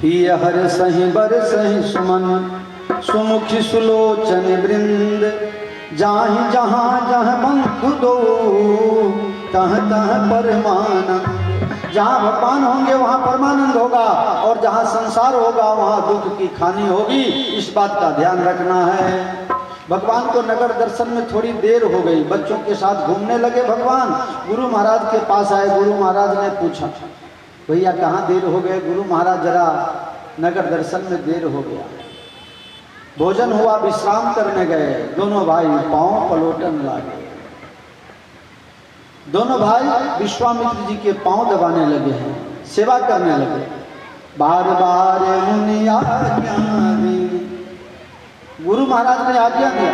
पिय हर सही बर सही सुमन सुमुखी सुलोचन वृंद जाहि जहाँ जहाँ बंधु दो तह तह परमानंद। जहाँ भगवान होंगे वहाँ परमानंद होगा और जहाँ संसार होगा वहाँ दुख की खानी होगी। इस बात का ध्यान रखना है। भगवान को नगर दर्शन में थोड़ी देर हो गई, बच्चों के साथ घूमने लगे भगवान। गुरु महाराज के पास आए। गुरु महाराज ने पूछा भैया कहाँ देर हो गए? गुरु महाराज जरा नगर दर्शन में देर हो गया। भोजन हुआ, विश्राम करने गए। दोनों भाई पांव पलोटन लागे। दोनों भाई विश्वामित्र जी के पांव दबाने लगे हैं, सेवा करने लगे। बार बार मुनि आज्ञा दी, गुरु महाराज ने आज्ञा दिया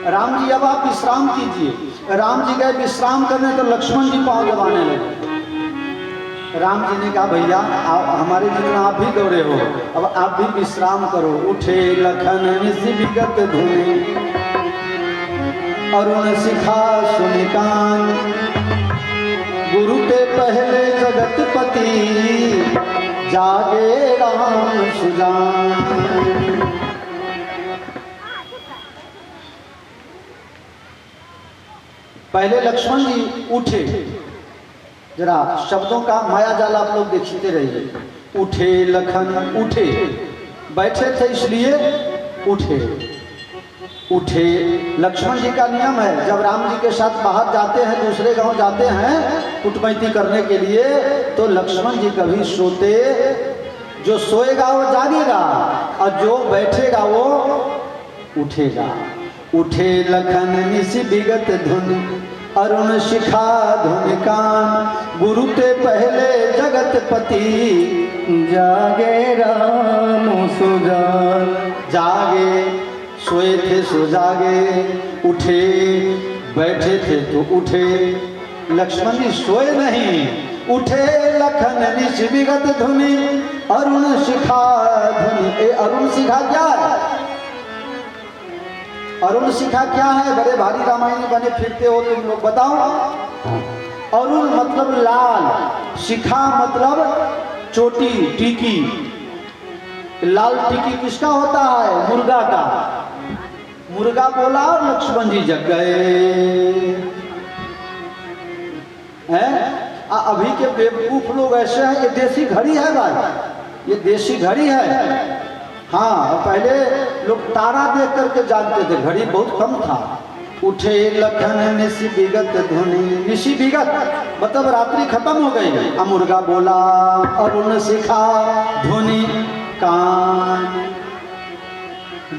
राम जी अब आप विश्राम कीजिए। राम जी गए विश्राम करने तो लक्ष्मण जी पांव दबाने लगे। राम जी ने कहा भैया हमारे जितना आप भी दौड़े हो, अब आप भी विश्राम करो। उठे लखन निशि विगत धुनि अरुण शिखा सुनिकान गुरु के पहले जगतपति जागे राम सुजान। पहले लक्ष्मण जी उठे। जरा शब्दों का माया जाल आप लोग देखते रहिए। उठे लखन, उठे, बैठे थे इसलिए उठे। उठे लक्ष्मण जी का नियम है, जब राम जी के साथ बाहर जाते हैं, दूसरे गांव जाते हैं कुटमैती करने के लिए, तो लक्ष्मण जी कभी सोते, जो सोएगा वो जागेगा और जो बैठेगा वो उठेगा। उठे लखन निशि विगत धुनि अरुण शिखा धुनि कान गुरु के पहले जगतपति जागे राम सुजान। जागे, सोए थे सो जागे, उठे बैठे थे तो उठे। लक्ष्मण जी सोए नहीं, उठे लखन निशि विगत धुनि अरुण शिखा धुनि। अरुण शिखा क्या है? अरुण शिखा क्या है? बड़े भारी रामायणी बने फिरते हो तुम लोग, बताओ। अरुण मतलब लाल, शिखा मतलब चोटी, टीकी। लाल टीकी किसका होता है? मुर्गा का। मुर्गा बोला और लक्ष्मण जी जग गए हैं। अभी के बेवकूफ लोग ऐसे हैं। ये देसी घड़ी है भाई, ये देसी घड़ी है। हाँ, पहले लोग तारा देख करके जानते थे, घड़ी बहुत कम था। उठे लखन निशि विगत धुनि, निशि विगत मतलब रात्रि खत्म हो गई। मुर्गा बोला अरुण शिखा धुनि कान।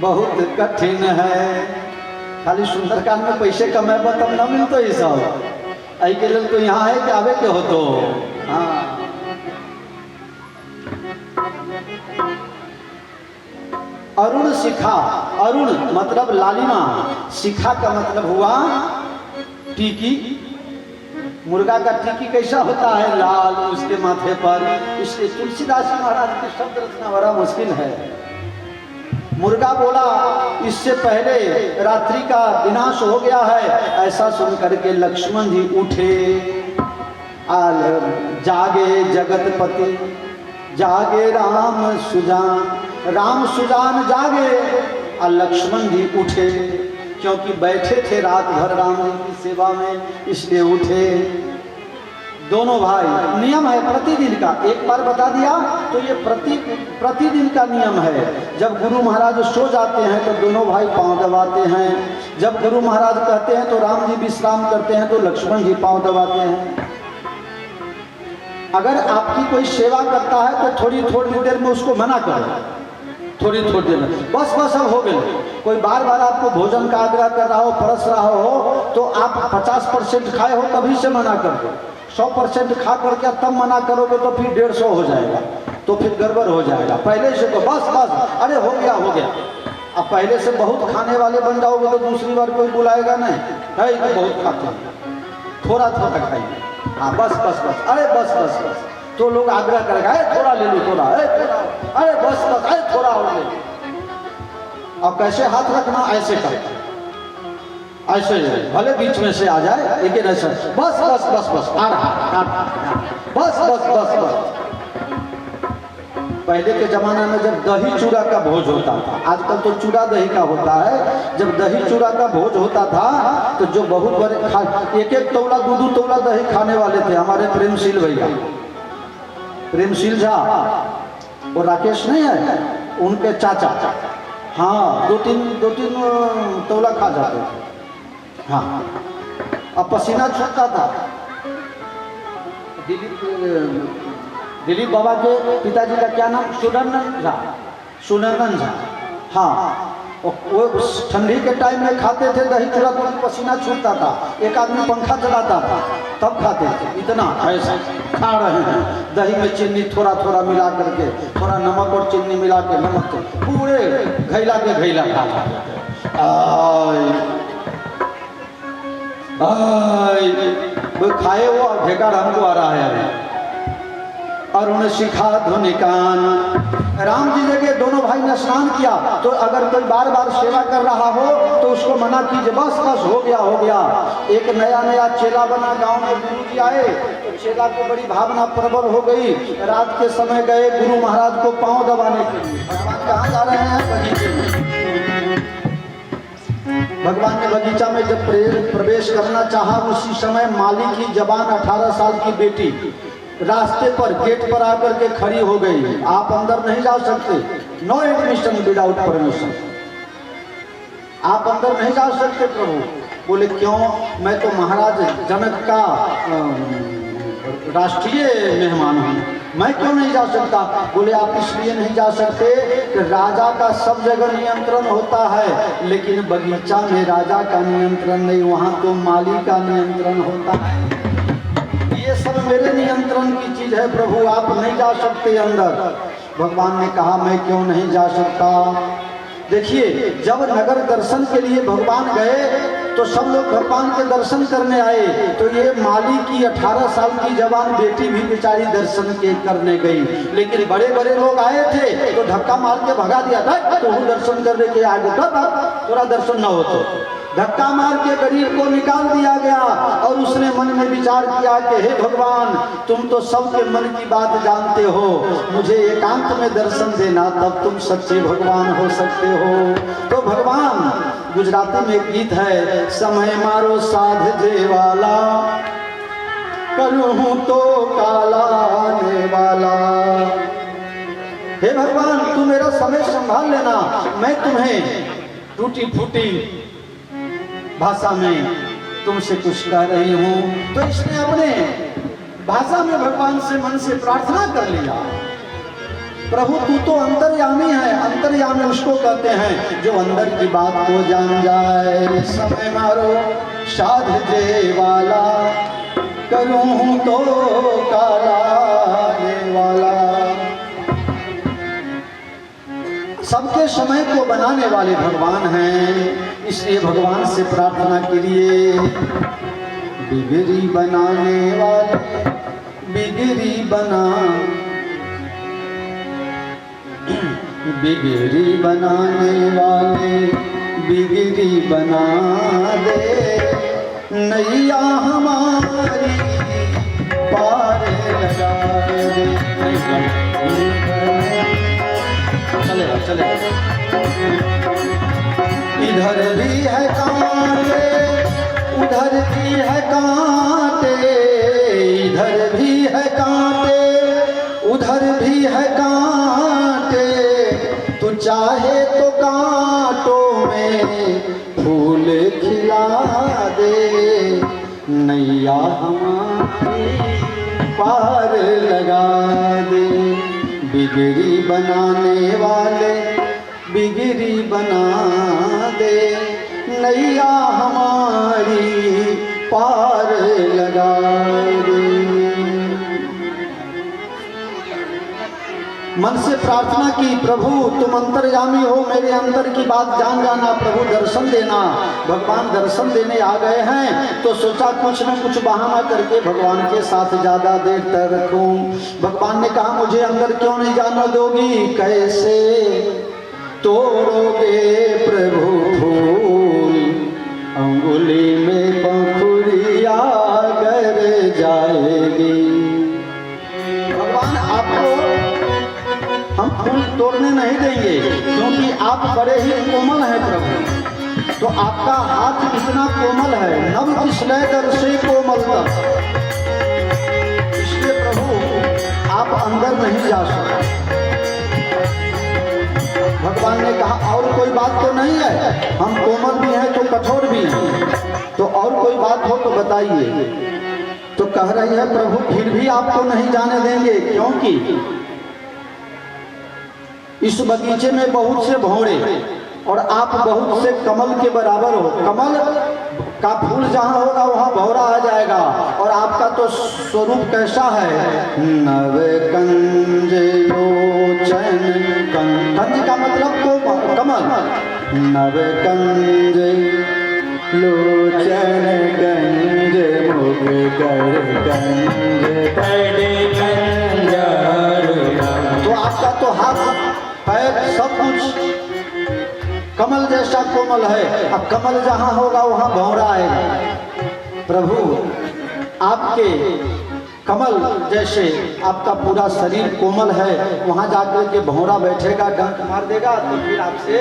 बहुत कठिन है, खाली सुंदरकांड में पैसे कमेबा तब न मिलतो ये सब। आई के लिए तो यहाँ है कि आवे के हो तो। हाँ, अरुण शिखा, अरुण मतलब लालिमा, शिखा का मतलब हुआ टीकी। मुर्गा का टीकी कैसा होता है? लाल, उसके माथे पर। इसलिए तुलसीदास महाराज की शब्द रचना बड़ा मुश्किल है। मुर्गा बोला इससे पहले रात्रि का विनाश हो गया है। ऐसा सुनकर के लक्ष्मण जी उठे। जागे जगतपति जागे राम सुजान। राम सुजान जागे और लक्ष्मण जी उठे, क्योंकि बैठे थे रात भर राम जी की सेवा में, इसलिए उठे। दोनों भाई, नियम है प्रतिदिन का। एक बार बता दिया तो ये प्रतिदिन का नियम है। जब गुरु महाराज सो जाते हैं तो दोनों भाई पांव दबाते हैं। जब गुरु महाराज कहते हैं तो राम जी विश्राम करते हैं तो लक्ष्मण जी पांव दबाते हैं। अगर आपकी कोई सेवा करता है तो थोड़ी देर में उसको मना करो, थोड़ी देर में बस अब हो गए। कोई बार बार आपको भोजन का आग्रह कर रहा हो, परस रहा हो, तो आप 50% खाए हो तभी से मना कर दो। 100% खा करके तब मना करोगे तो फिर 150 हो जाएगा, तो फिर गड़बड़ हो जाएगा। पहले से तो बस अरे हो गया। अब पहले से बहुत खाने वाले बन जाओगे तो दूसरी बार कोई बुलाएगा नहीं, है तो बहुत खाते हैं, थोड़ा खाइए। हाँ बस अरे बस तो लोग आग्रह करेगा थोड़ा ले लो, थोड़ा अरे बस अरे थोड़ा और ले लो। अब कैसे हाथ रखना? ऐसे कर, ऐसे भले बीच में से आ जाए लेकिन ऐसा बस आ रहा बस पहले के ज़माना में जब दही चूड़ा का भोज होता था, आजकल तो चूड़ा दही का होता है, जब दही चूड़ा का भोज होता था तो जो बहुत बड़े एक एक तौला दो तौला दही खाने वाले थे हमारे प्रेमशील भैया, प्रेमशील झा, वो राकेश नहीं है उनके चाचा, हाँ दो तीन तौला खा जाते थे। हाँ, अब पसीना छूटता था। दिलीप बाबा के पिताजी का क्या नाम? सुनंदन झा, सुनंदन झा। हाँ, वो ठंडी के टाइम में खाते थे दही चूड़ा, तो पसीना छूटता था, एक आदमी पंखा चलाता था तब खाते थे। इतना ऐसा खा रहे हैं, दही में चीनी थोड़ा थोड़ा मिला करके, थोड़ा नमक और चीनी मिला के, नमक तो पूरे घैला के घैला खा जाते थे। वो खाए वो ढेकर हमको आ रहा है अभी। और उन्हें सिखा धुनिकान, राम जी जगह दोनों भाई ने स्नान किया, तो अगर कोई बार बार सेवा कर रहा हो तो उसको मना कीजिए, बस बस हो गया हो गया। एक नया चेला बना, गांव में गुरु जी आए तो चेला को बड़ी भावना प्रबल हो गई, रात के समय गए गुरु महाराज को पांव दबाने के लिए। भगवान कहाँ जा रहे हैं? बगीचे में। भगवान ने बगीचा में जब प्रवेश करना चाहा, उसी समय माली की जवान 18 साल की बेटी रास्ते पर गेट पर आकर के खड़ी हो गई। आप अंदर नहीं जा सकते, नो एडमिशन विदाउट परमिशन, आप अंदर नहीं जा सकते। प्रभु बोले क्यों? मैं तो महाराज जनक का राष्ट्रीय मेहमान हूँ, मैं क्यों नहीं जा सकता? बोले आप इसलिए नहीं जा सकते कि राजा का सब जगह नियंत्रण होता है, लेकिन बगीचा में राजा का नियंत्रण नहीं, वहाँ तो माली का नियंत्रण होता है। ये सब मेरे नियंत्रण की चीज है प्रभु, आप नहीं जा सकते अंदर। भगवान ने कहा मैं क्यों नहीं जा सकता? देखिए, जब नगर दर्शन के लिए भगवान गए तो सब लोग भगवान के दर्शन करने आए, तो ये माली की 18 साल की जवान बेटी भी बेचारी दर्शन के करने गई। लेकिन बड़े बड़े लोग आए थे तो धक्का मार के भगा दिया था, तो दर्शन करने के आगे थोड़ा दर्शन न हो, तो धक्का मार के गरीब को निकाल दिया गया। और उसने मन में विचार किया कि हे भगवान, तुम तो सबके मन की बात जानते हो, मुझे एकांत में दर्शन देना, तब तुम सच्चे भगवान हो सकते हो। तो भगवान, गुजराती में एक गीत है, समय मारो साध जे वाला, करूँ तो काला ने वाला। हे भगवान, तू मेरा समय संभाल लेना, मैं तुम्हें टूटी फूटी भाषा में तुमसे कुछ कह रही हूँ। तो इसने अपने भाषा में भगवान से मन से प्रार्थना कर लिया। प्रभु तू तो अंतर्यामी है, अंतर्यामी उसको कहते हैं जो अंदर की बात को जान जाए। समय मारो साध जे वाला, करूँ तो काला ने वाला। सबके समय को बनाने वाले भगवान हैं, इसलिए भगवान से प्रार्थना के लिए, बिगड़ी बनाने वाले बिगड़ी बना, बिगड़ी बनाने वाले बिगड़ी बना दे, नैया हमारी पार लगा दे। चलेगा चलेगा। इधर भी है कांटे, उधर भी है कांटे, इधर भी है कांटे, उधर भी है कांटे, तू चाहे तो कांटों में फूल खिला दे, नैया हमारी पार लगा दे। बिगड़ी बनाने वाले बिगड़ी बना दे, नैया हमारी पार लगा दे। मन से प्रार्थना की, प्रभु तुम अंतर्यामी हो, मेरे अंदर की बात जान जाना, प्रभु दर्शन देना। भगवान दर्शन देने आ गए हैं तो सोचा कुछ न कुछ बहाना करके भगवान के साथ ज़्यादा देर तक रखूं। भगवान ने कहा मुझे अंदर क्यों नहीं जाने दोगी? कैसे तोड़ोगे प्रभु फूल, अंगुली में पंखुड़िया गर जाएगी। भगवान आपको हम तोड़ने नहीं देंगे, क्योंकि आप बड़े ही कोमल हैं प्रभु। तो आपका हाथ इतना कोमल है, नव किसलय दर से कोमल तक, इसलिए प्रभु आप अंदर नहीं जा सकते। भगवान ने कहा और कोई बात तो नहीं है, हम कोमल भी हैं तो कठोर भी हैं, तो और कोई बात हो तो बताइए। तो कह रही है प्रभु फिर भी आपको नहीं जाने देंगे, क्योंकि इस बगीचे में बहुत से भौरे और आप बहुत से कमल के बराबर हो। कमल का फूल जहाँ होगा वहाँ भौरा आ जाएगा, और आपका तो स्वरूप कैसा है, नव कंज लोचन, कंज का मतलब तो कमल, नव कंज लोचन कंज मुख कर कंज, तो आपका तो हाथ पैर सब कुछ कमल जैसा कोमल है। अब कमल जहाँ होगा वहाँ भौरा आएगा। प्रभु आपके कमल जैसे आपका पूरा शरीर कोमल है, वहाँ जाकर के भौरा बैठेगा, डंक मार देगा, तो फिर आपसे,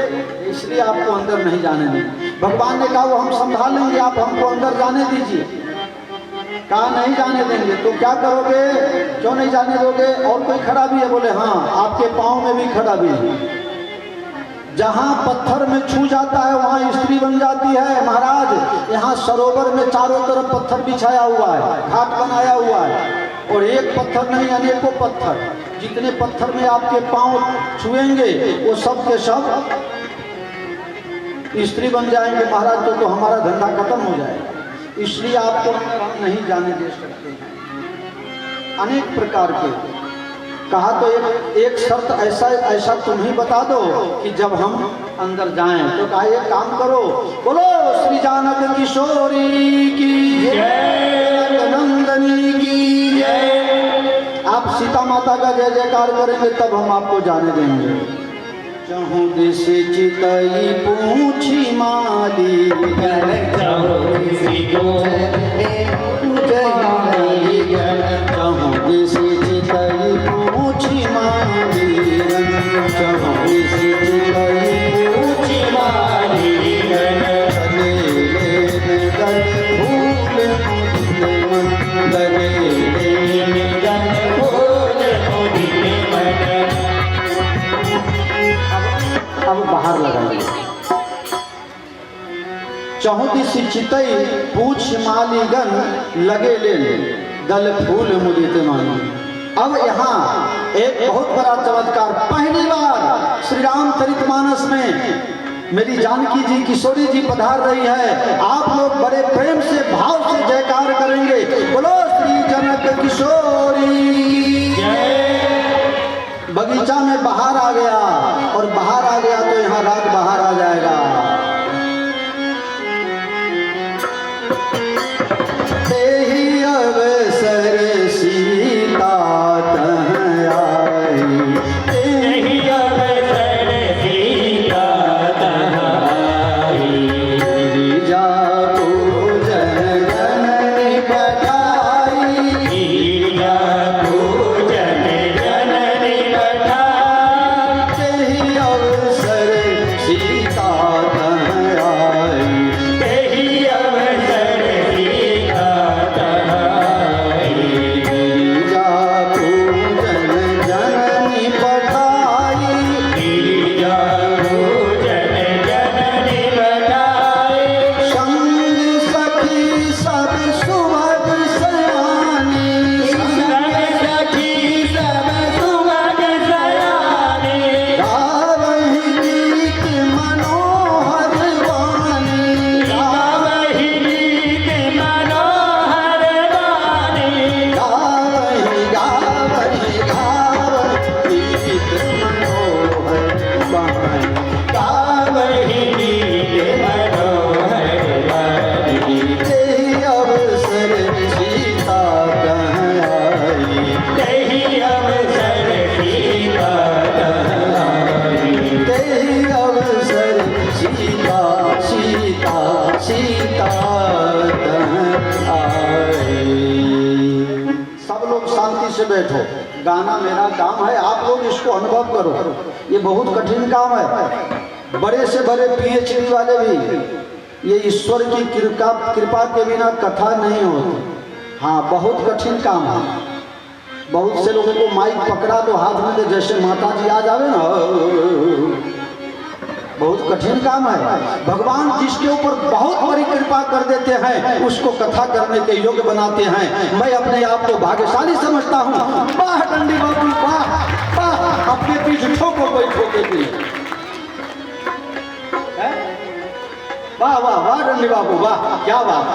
इसलिए आपको अंदर नहीं जाने देंगे। भगवान ने कहा वो हम संभाल लेंगे, आप हमको अंदर जाने दीजिए। कहा नहीं जाने देंगे। तो क्या करोगे, क्यों नहीं जाने दोगे? और कोई खराबी है? बोले हाँ, आपके पाँव में भी खराबी है। जहाँ पत्थर में छू जाता है वहाँ स्त्री बन जाती है महाराज। यहाँ सरोवर में चारों तरफ पत्थर बिछाया हुआ है, घाट बनाया हुआ है, और एक पत्थर नहीं अनेकों पत्थर। जितने पत्थर में आपके पांव छुएंगे वो सब के सब स्त्री बन जाएंगे महाराज। तो हमारा धंधा खत्म हो जाएगा। इसलिए आपको हम नहीं जाने दे सकते। अनेक प्रकार के कहा तो एक शर्त ऐसा तुम ही बता दो कि जब हम अंदर जाएं। तो कहा एक काम करो, बोलो श्री जानक किशोरी की जय, नंदनी की जय। आप सीता माता का जय जयकार करेंगे तब हम आपको जाने देंगे। चहु दिस चितई पूछी माली, चहु दिस चितई पूछी माली, चहु दिस चितई पूछी माली, चले गल फूल लगे गल फूल मन। अब बाहर लगाइए। चहुदिस चितई पूछ मालीगन लगे ले दल फूल मुदित मानी। अब यहाँ एक बहुत बड़ा चमत्कार, पहली बार श्री राम चरितमानस में मेरी जानकी जी किशोरी जी पधार रही है। आप लोग बड़े प्रेम से भाव से जयकार करेंगे, बोलो श्री जनक किशोरी। बगीचा में बाहर आ गया, और बाहर आ गया तो यहाँ राग बाहर आ जाएगा। तेहि अवसर सीता तह आई, तेहि अवसर सीता तह आई, गिरिजा पूजन जननी बधाई, गिरिजा पूजन मेरा काम है, आप लोग इसको अनुभव करो। ये बहुत कठिन काम है। बड़े से बड़े PhD वाले भी ये ईश्वर की कृपा के बिना कथा नहीं होती। हाँ, बहुत कठिन काम है। बहुत से लोगों को माइक पकड़ा तो हाथ में, जैसे माता जी आ जावे ना, बहुत कठिन काम है। भगवान जिसके ऊपर बहुत बड़ी कृपा कर देते हैं उसको कथा करने के योग्य बनाते हैं। मैं अपने आप को भाग्यशाली समझता हूँ। वाह डंडी बाबू, वाह वाह, अपने पीछे ठोको कोई ठोके भी। वाह वाह वाह डंडी बाबू, वाह, क्या बात।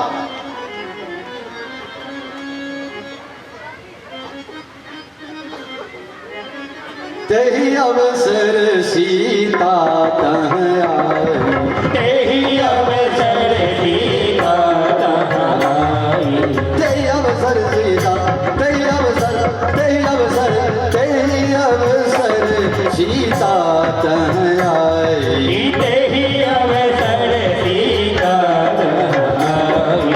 तेहि अवसर सीता तह आए, तेहि अवसर सीता तह आई, तेहि अवसर सीता, तेहि अवसर, तेहि अवसर, तेहि अवसर सीता तह आए, तेहि अवसर सीता तह आई।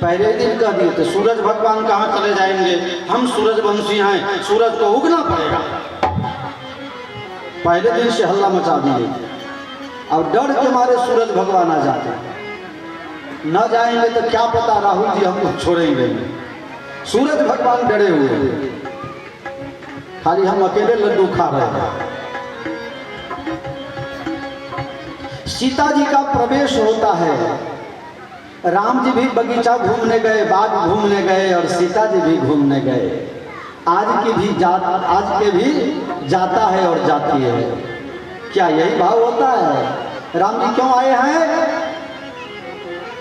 पहले दिन कह दिए थे सूरज भगवान कहाँ चले जाएंगे, हम सूरजवंशी हैं, सूरज को उगना पड़ेगा। पहले दिन से हल्ला मचा दिए। अब डर के मारे सूरज भगवान आ जाते, न जाएंगे तो क्या पता राहुल जी हमको छोड़ेंगे। सूरज भगवान डरे हुए, खाली हम अकेले लड्डू खा रहे हैं। सीता जी का प्रवेश होता है। राम जी भी बगीचा घूमने गए, बाग घूमने गए और सीता जी भी घूमने गए। आज के भी जाता है और जाती है। क्या यही भाव होता है? राम जी क्यों आए हैं?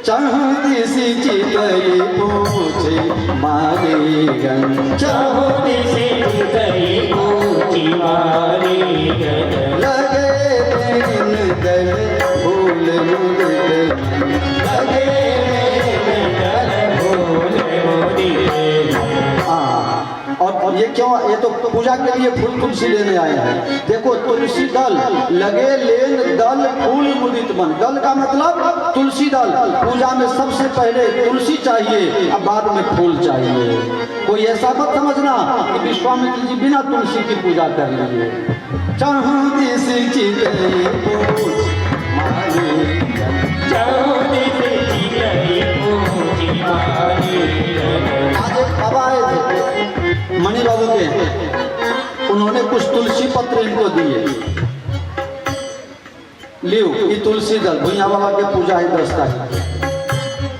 चहुदी सी चितई पूछे मारे गन, चहुदी सी चितई पूछी मारे गन, लगे दिन दल फूल मुदित, लगे और ये क्यों? ये तो पूजा के लिए फूल तुलसी लेने आए हैं। देखो, तुलसी दल लगे लेन दल फूल मुदित मन। दल का मतलब तुलसी दल। पूजा में सबसे पहले तुलसी चाहिए, अब बाद में फूल चाहिए। कोई ऐसा मत समझना कि विश्वामित्र जी बिना तुलसी की पूजा कर लीजिए। चहुदी सी चितई पूछ मारे गन, चहुदी सी चितई पूछी मारे गन। आज एक बाबा आए थे मणि बाबू के, उन्होंने कुछ तुलसी पत्र इनको दिए। लियो ये तुलसी दल, भुइया बाबा के पूजा है 10 तारीख।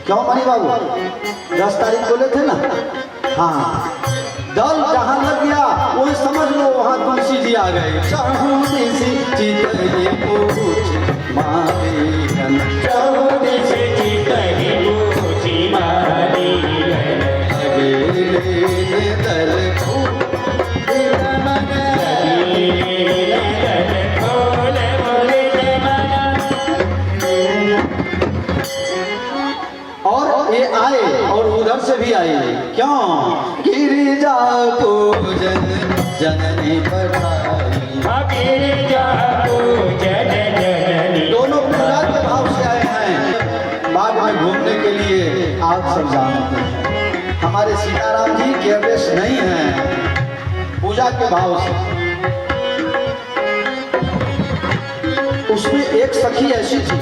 क्यों मणि बाबू? 10 तारीख बोले थे ना। हाँ, दल जहाँ लग गया वो समझ लो वहाँ तुलसी जी आ गए। चहुदी सी चितई पूछ मारे गन, चहुदी सी चितई पूछी मारे गन, दल और ये आए और उधर से भी आए। क्यों? गिरिजा पूजन जननी पठाई, गिरिजा पूजन जननी। दोनों पूजा के भाव से आए हैं। बाग में घूमने के लिए आप सब जानते हैं हमारे सीताराम जी केयरलेस नहीं हैं, पूजा के भाव से। उसमें एक सखी ऐसी थी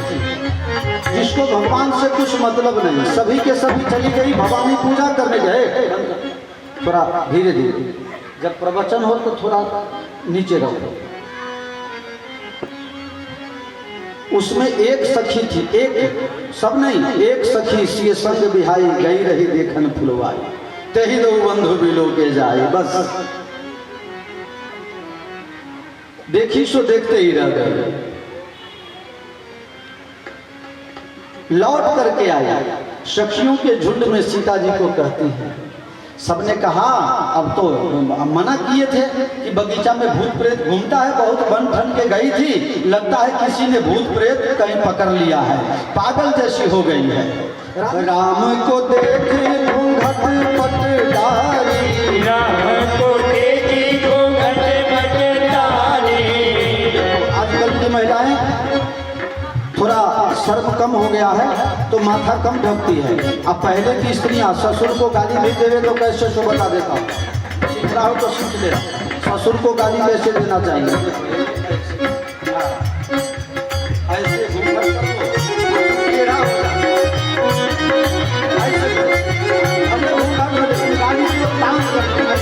जिसको भगवान से कुछ मतलब नहीं, सभी के सभी चली गई भवानी पूजा करने गए। थोड़ा धीरे धीरे, जब प्रवचन हो तो थोड़ा नीचे रहो। उसमें एक सखी थी, एक सब नहीं, एक सखी सी संग बिहाई गई रही देखन फुलवाई, तेहि दो बंधु बिलो के जाए। बस देखी सो देखते ही रह गए। लौट करके आया, सखियों के झुंड में सीता जी को कहती हैं। सबने कहा, अब तो मना किए थे कि बगीचा में भूत प्रेत घूमता है, बहुत बन ठन के गई थी, लगता है किसी ने भूत प्रेत कहीं पकड़ लिया है, पागल जैसी हो गई है। राम को देखे घूंघट पट डाली, राम को देखी घूंघट पट डाली। आजकल की महिलाएं थोड़ा शर्म कम हो गया है तो माथा कम ढकती है। अब पहले की स्त्रियां ससुर को गाली भी देवे तो कैसे सो बता देता हूँ। सीख रहा हो तो सीख ले। ससुर को गाली कैसे देना चाहिए, ऐसे घूंघट करो, टेढ़ा हो जाए, ऐसे करो। हमने घूंघट में गाली को डांस करते हैं।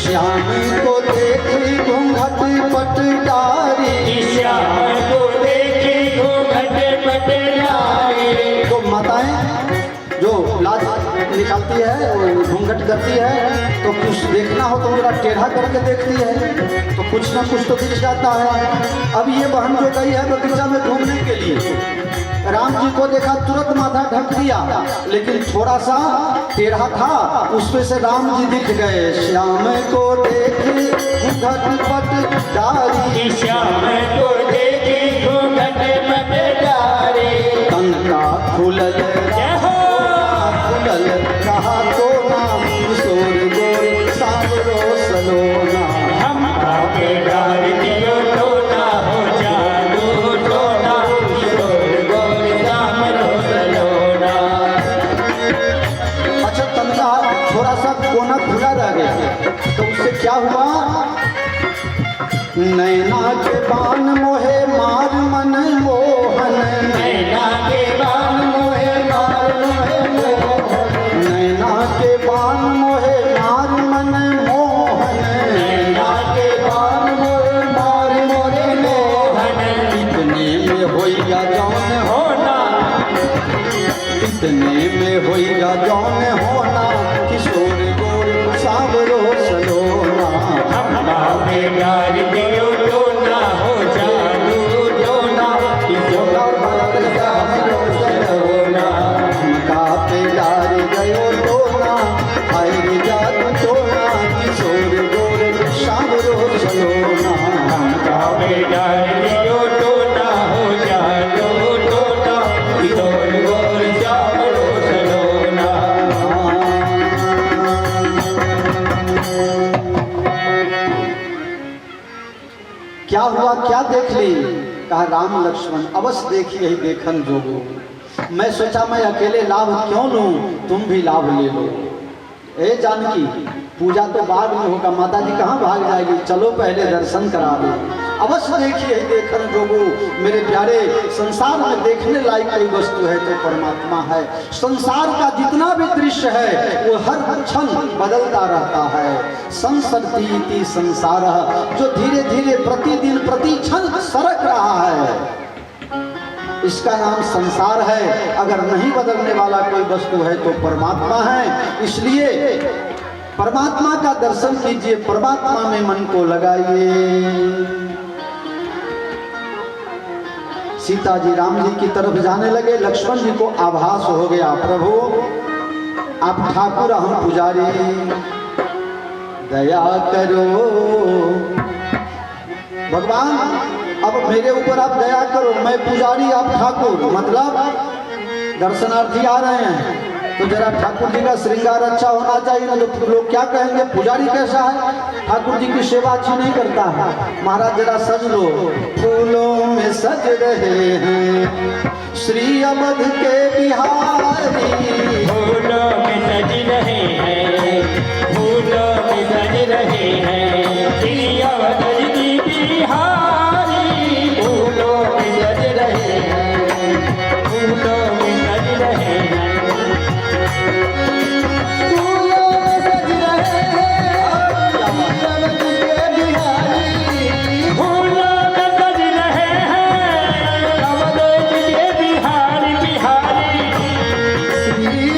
श्याम को देखी घूंघट पटदारी, श्याम को देखी घूंघट पटदारी। तो माताएं जो लाज निकालती है वो घूंघट करती है, तो कुछ देखना हो तो जरा टेढ़ा करके देखती है, तो कुछ ना कुछ तो दिख जाता है। अब ये बहन जो गई है बगीचा में घूमने के लिए, राम जी को देखा, तुरंत माथा ढक दिया, लेकिन थोड़ा सा टेढ़ा था, उसमें से राम जी दिख गए। श्याम को देखी घूंघट पटदारी, श्याम को देखी घूंघट पटदारी। तन का खुलल खुलल कहा तो नाम, किशोर गोर सांवरो सलोना। हम आगे डाल दियो टोना हो जादू टोना, किशोर गोर सांवरो सलोना। अच्छा, तन का थोड़ा सा कोना खुला रह गया, तो उससे क्या हुआ? नैना के बान मोहे मार मन मोहन, नैना के बान मोहे मार मोहन, नैना के बान मोहे मार मन मोहन, नैना के बान मोहे मार मोरे मोहन। इतने में होइगा जौन होना, इतने में होइगा जौन होना, किशोर गोर सांवरो सलोना। हम आगे डाल दियो टोना हो जादू टोना, किशोर गोर सांवरो सलोना। का पेदार गयो टोना, आए जादू टोना, किशोर गोर सांवरो सलोना। आगे डाल दियो टोना हो जादू टोना, किशोर गोर सांवरो सलोना। क्या हुआ, क्या देख ली? कहा राम लक्ष्मण अवश्य देखी यही देखन जोगो। मैं सोचा मैं अकेले लाभ क्यों लूं, तुम भी लाभ ले लो। ए जानकी, पूजा तो बाद में होगा, माता जी कहाँ भाग जाएगी, चलो पहले दर्शन करा दो। अवश्य देखिए यही देखन जोगो। मेरे प्यारे, संसार में देखने लायक कोई वस्तु है तो परमात्मा है। संसार का जितना भी दृश्य है वो हर क्षण बदलता रहता है। संसरती संसार, जो धीरे धीरे प्रतिदिन प्रति क्षण सरक रहा है, इसका नाम संसार है। अगर नहीं बदलने वाला कोई वस्तु है तो परमात्मा है। इसलिए परमात्मा का दर्शन कीजिए, परमात्मा में मन को लगाइए। सीता जी राम जी की तरफ जाने लगे, लक्ष्मण जी को आभास हो गया, प्रभु आप ठाकुर हम पुजारी, दया करो भगवान, अब मेरे ऊपर आप दया करो, मैं पुजारी आप ठाकुर। मतलब दर्शनार्थी आ रहे हैं तो जरा ठाकुर जी का श्रृंगार अच्छा होना चाहिए ना, तो लोग क्या कहेंगे पुजारी कैसा है, ठाकुर जी की सेवा अच्छी नहीं करता है। महाराज जरा सज लो, फूलों में सज रहे हैं श्री अवध के बिहारी, फूलों में सज रहे हैं, फूलों में सज रहे हैं श्री अवध की बिहारी। फूलों में सज रहे हैं, फूलों में सज रहे हैं, फूलों में सज रहे हैं श्री अवध के बिहारी। फूलों में सज रहे हैं अवध के बिहारी, बिहारी। श्री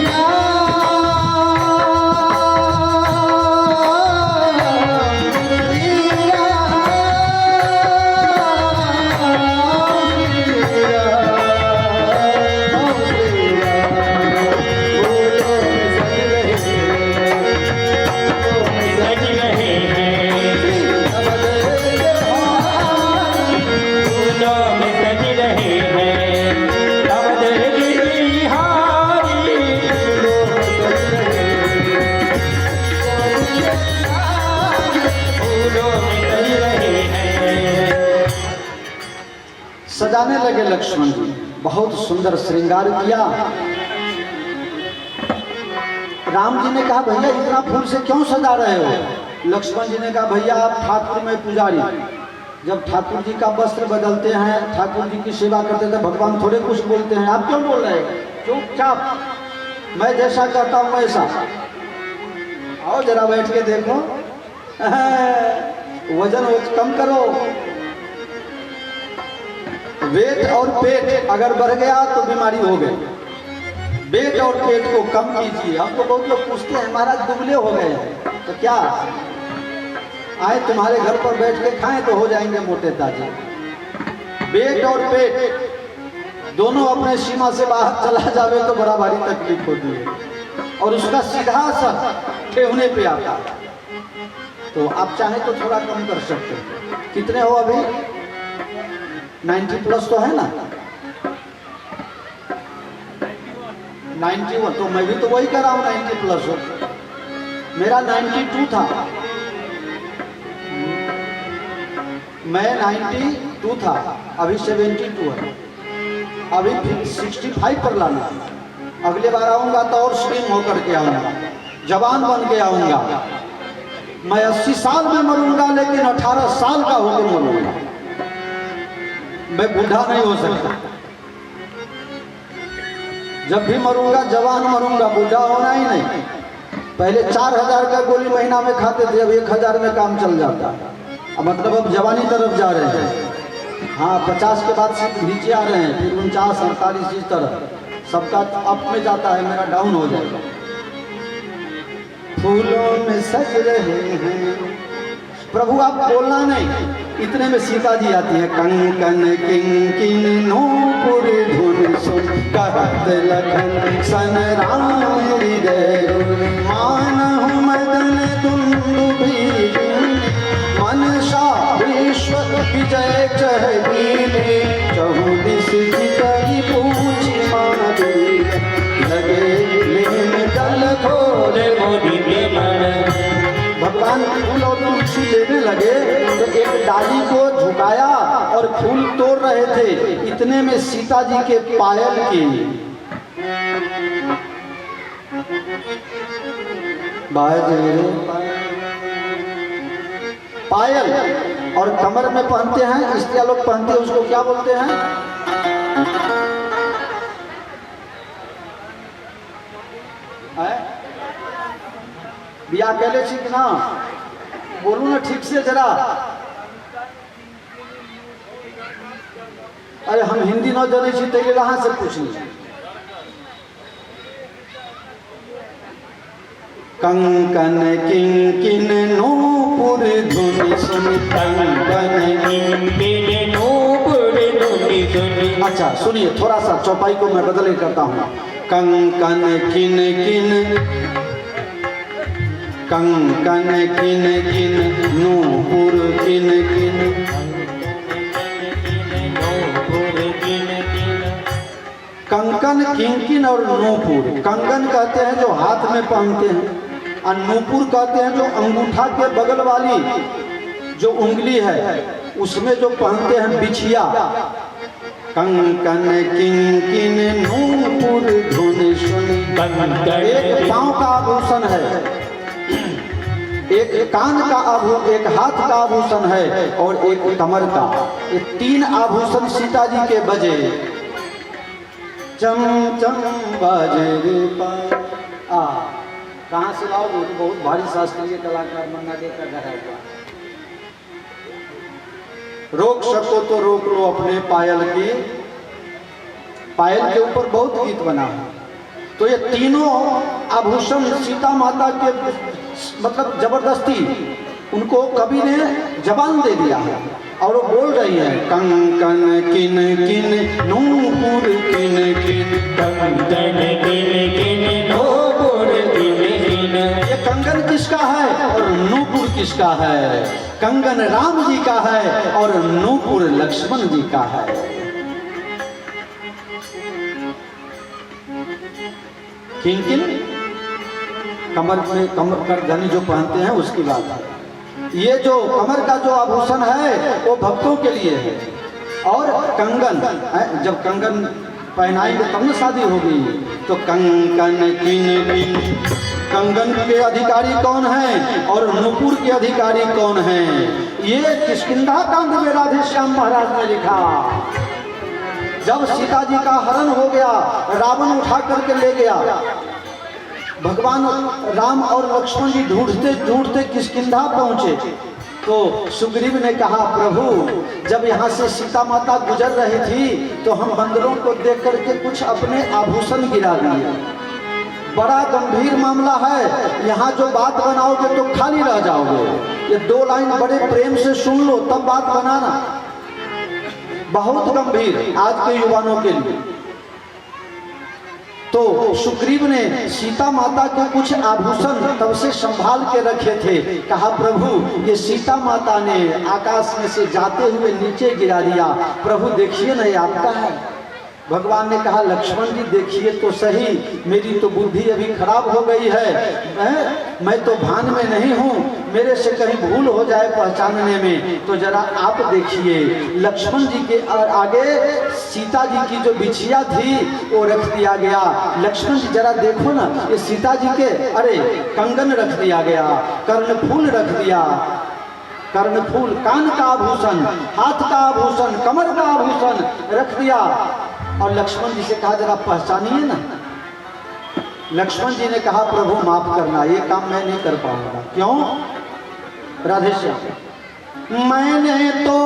सजाने लगे लक्ष्मण जी। बहुत सुंदर श्रृंगार किया। राम जी ने कहा भैया इतना फूल से क्यों सजा रहे हो? लक्ष्मण जी ने कहा भैया आप ठाकुर में पुजारी, जब ठाकुर जी का वस्त्र बदलते हैं, ठाकुर जी की सेवा करते थे, भगवान थोड़े कुछ बोलते हैं, आप क्यों बोल रहे हैं? चुपचाप, मैं जैसा कहता हूँ वैसा। आओ जरा बैठ के देखो, वजन कम करो। वेट और पेट अगर बढ़ गया तो बीमारी हो गई। वेट और पेट को कम कीजिए। हमको बहुत लोग पूछते हैं महाराज दुबले हो गए हैं, तो क्या आए तुम्हारे घर पर बैठ के खाएं तो हो जाएंगे मोटे ताजे। वेट और पेट दोनों अपने सीमा से बाहर चला जावे तो बड़ा भारी तकलीफ होती है, और उसका सीधा असर ठेहुने पे आता है। तो आप चाहें तो थोड़ा कम कर सकते हैं। कितने हो अभी? 90 प्लस तो है ना? 91, तो मैं भी तो वही कर रहा हूँ 90 प्लस हो। मेरा 92 था, मैं 92 था, अभी 72 है। अभी 65 पर लाना। अगले बार आऊँगा तो और स्लिम होकर के आऊँगा, जवान बन के आऊँगा। मैं 80 साल में मरूंगा लेकिन 18 साल का होकर मरूंगा। मैं बूढ़ा नहीं हो सकता। जब भी मरूंगा जवान मरूंगा, बूढ़ा होना ही नहीं। पहले 4000 का गोली महीना में खाते थे, अब 1000 में काम चल जाता है। अब मतलब अब जवानी तरफ जा रहे हैं। हाँ, 50 के बाद सिर्फ नीचे आ रहे हैं, फिर 49, 48 इस तरह सबका अप में जाता है, मेरा डाउन हो जाएगा। फूलों में सज रहे हैं प्रभु, आप बोलना नहीं, इतने में सीता जी आती है। कंकन किंकिन नूपुर धुन सुन कहत लखन सन राम हृदय मानहु मदन दुंदुभि मनसा विश्व विजय चहबीले चहु दिस जितहि पूछि मानवी लगे लेन दल घोर मोहि के मन। भगवान फूल और तुलसी लेने लगे तो एक डाली को झुकाया और फूल तोड़ रहे थे। इतने में सीता जी के पायल की पायल और कमर में पहनते हैं, स्त्रियां लोग पहनते हैं, उसको क्या बोलते हैं? बिया कहले छी कि ना? बोलू ना ठीक से जरा। अरे हम हिंदी न जाने छी तैले कहाँ से पूछनी। कंकन किंकिन नूपुर धुन सुन कंकन किंकिन नूपुर धुन सुन। अच्छा सुनिए, थोड़ा सा चौपाई को मैं बदल करता हूँ। कंकन किन किन कंकन किन किन नूपुर किन किन। कंकन किंकिन और नूपुर, कंगन कहते हैं जो हाथ में पहनते हैं, और नूपुर कहते हैं जो अंगूठा के बगल वाली जो उंगली है उसमें जो पहनते हैं बिछिया। कंकन किंकिन नूपुर धुन सुन। एक पांव का आभूषण है, एक कान का आभूषण, एक हाथ का आभूषण है और एक कमर का। ये 3 आभूषण सीता जी के बजे। चम चम बाजे रे पायल। कहाँ से लाओ? बहुत भारी शास्त्रीय कलाकार मन्ना डे का घर हुआ। रोक सको तो रोक लो अपने पायल की। पायल के ऊपर बहुत गीत बना है। तो ये तीनों आभूषण सीता माता के मतलब जबरदस्ती उनको कवि ने जबान दे दिया है और वो बोल रही है। कंकन किन किन नूपुर किन किन कंकन किन किन नूपुर किन किन। ये कंगन किसका है और नूपुर किसका है? कंगन राम जी का है और नूपुर लक्ष्मण जी का है। किन किन कमर में, कमर कर धनी जो पहनते हैं उसकी बात है। ये जो कमर का जो आभूषण है वो भक्तों के लिए है। और कंगन, जब कंगन पहनाएंगे तब न शादी होगी। तो कंकन किन किन, कंगन के अधिकारी कौन हैं और नुपुर के अधिकारी कौन हैं, ये किष्किंधा कांड में राधे श्याम महाराज ने लिखा। जब सीता जी का हरण हो गया, रावण उठा करके ले गया, भगवान राम और लक्ष्मण जी ढूंढते ढूंढते किष्किंधा पहुंचे, तो सुग्रीव ने कहा प्रभु जब यहाँ से सीता माता गुजर रही थी तो हम बंदरों को देख करके कुछ अपने आभूषण गिरा दिए। बड़ा गंभीर मामला है, यहाँ जो बात बनाओगे तो खाली रह जाओगे। ये 2 लाइन बड़े प्रेम से सुन लो तब बात बनाना। बहुत गंभीर आज के युवाओं के लिए। तो सुग्रीव ने सीता माता के कुछ आभूषण तब से संभाल के रखे थे। कहा प्रभु ये सीता माता ने आकाश में से जाते हुए नीचे गिरा दिया, प्रभु देखिए ना ये आपका है। भगवान ने कहा लक्ष्मण जी देखिए तो सही, मेरी तो बुद्धि अभी खराब हो गई है, मैं तो भान में नहीं हूँ, मेरे से कहीं भूल हो जाए पहचानने में, तो जरा आप देखिए। लक्ष्मण जी के आगे सीता जी की जो बिछिया थी वो रख दिया गया। लक्ष्मण जी जरा देखो ना, ये सीता जी के अरे कंगन रख दिया गया, कर्णफूल रख दिया, कर्णफूल, कान का आभूषण, हाथ का आभूषण, कमर का आभूषण रख दिया। और लक्ष्मण जी से कहा जरा पहचानिए ना। लक्ष्मण जी ने कहा प्रभु माफ करना, ये काम मैं नहीं कर पाऊंगा। क्यों? राधे श्याम, मैंने तो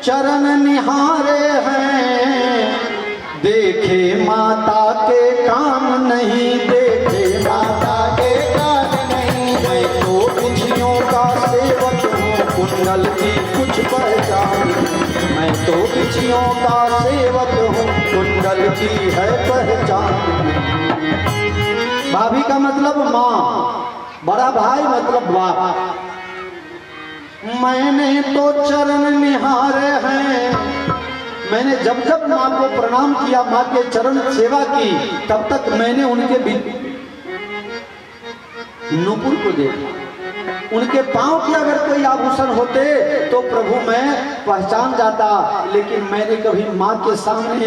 चरण निहारे हैं, देखे माता के काम नहीं, देखे माता के काम नहीं। मैं तो बिछियों का सेवक हूँ, कुंडल की कुछ पहचान, मैं तो बिछियों का सेवक हूँ, कुंडल की है पहचान। भाभी का मतलब माँ, बड़ा भाई मतलब बाप। मैंने तो चरण निहारे हैं, मैंने जब जब माँ को प्रणाम किया, माँ के चरण सेवा की, तब तक मैंने उनके नुपुर को देखा। उनके पांव के अगर कोई आभूषण होते तो प्रभु मैं पहचान जाता, लेकिन मैंने कभी माँ के सामने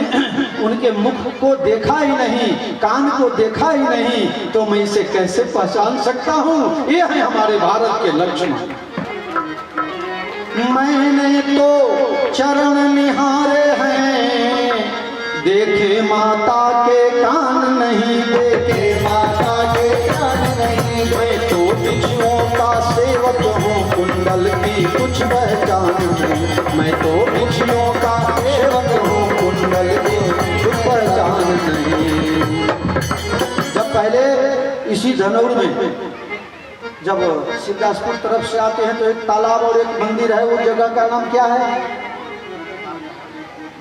उनके मुख को देखा ही नहीं, कान को देखा ही नहीं, तो मैं इसे कैसे पहचान सकता हूँ? ये है हमारे भारत के लक्षण। मैंने तो चरण निहारे हैं, देखे माता के कान नहीं, देखे माता के कान नहीं। मैं तो बिछुओं का सेवक हूँ, कुंडल की कुछ पहचान नहीं। मैं तो बिछुओं का सेवक हूँ, कुंडल की कुछ पहचान नहीं। जब पहले इसी धनौर में जब सिद्धासपुर तरफ से आते हैं तो एक तालाब और एक मंदिर है, वो जगह का नाम क्या है?